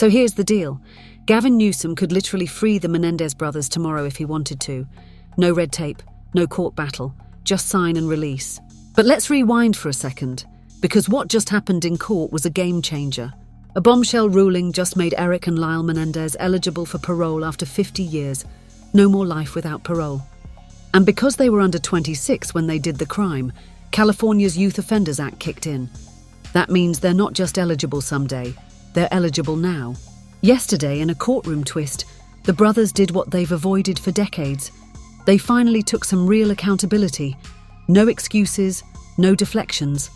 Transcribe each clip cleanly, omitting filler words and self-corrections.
So here's the deal. Gavin Newsom could literally free the Menendez brothers tomorrow if he wanted to. No red tape, no court battle, just sign and release. But let's rewind for a second, because what just happened in court was a game changer. A bombshell ruling just made Erik and Lyle Menendez eligible for parole after 50 years. No more life without parole. And because they were under 26 when they did the crime, California's Youth Offenders Act kicked in. That means they're not just eligible someday, they're eligible now. Yesterday, in a courtroom twist, the brothers did what they've avoided for decades. They finally took some real accountability. No excuses, no deflections.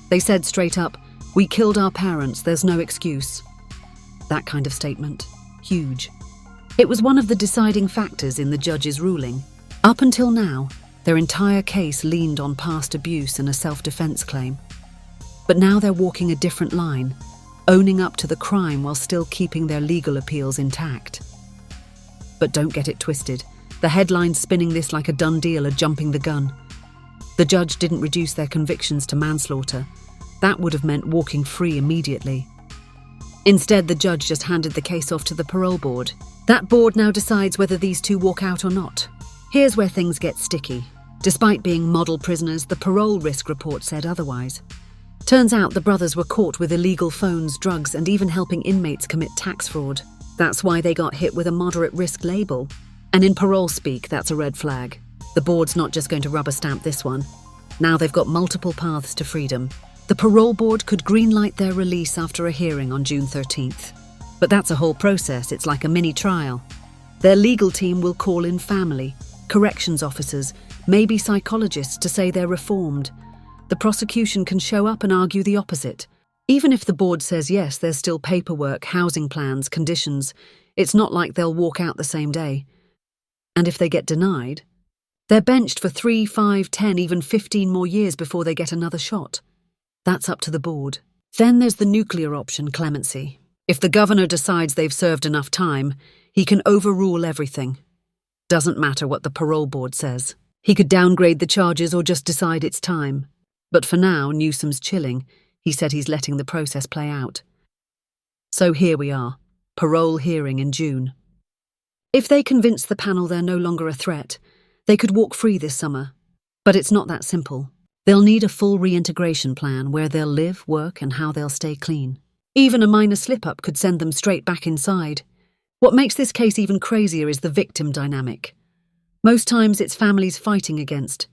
They said straight up, "We killed our parents, there's no excuse." That kind of statement, huge. It was one of the deciding factors in the judge's ruling. Up until now, their entire case leaned on past abuse and a self-defense claim. But now they're walking a different line, owning up to the crime while still keeping their legal appeals intact. But don't get it twisted. The headlines spinning this like a done deal are jumping the gun. The judge didn't reduce their convictions to manslaughter. That would have meant walking free immediately. Instead, the judge just handed the case off to the parole board. That board now decides whether these two walk out or not. Here's where things get sticky. Despite being model prisoners, the parole risk report said otherwise. Turns out the brothers were caught with illegal phones, drugs, and even helping inmates commit tax fraud. That's why they got hit with a moderate risk label. And in parole speak, that's a red flag. The board's not just going to rubber stamp this one. Now they've got multiple paths to freedom. The parole board could greenlight their release after a hearing on June 13th. But that's a whole process, it's like a mini trial. Their legal team will call in family, corrections officers, maybe psychologists to say they're reformed. The prosecution can show up and argue the opposite. Even if the board says yes, there's still paperwork, housing plans, conditions. It's not like they'll walk out the same day. And if they get denied, they're benched for 3, 5, 10, even 15 more years before they get another shot. That's up to the board. Then there's the nuclear option, clemency. If the governor decides they've served enough time, he can overrule everything. Doesn't matter what the parole board says. He could downgrade the charges or just decide it's time. But for now, Newsom's chilling. He said he's letting the process play out. So here we are, parole hearing in June. If they convince the panel they're no longer a threat, they could walk free this summer. But it's not that simple. They'll need a full reintegration plan where they'll live, work, and how they'll stay clean. Even a minor slip-up could send them straight back inside. What makes this case even crazier is the victim dynamic. Most times it's families fighting against,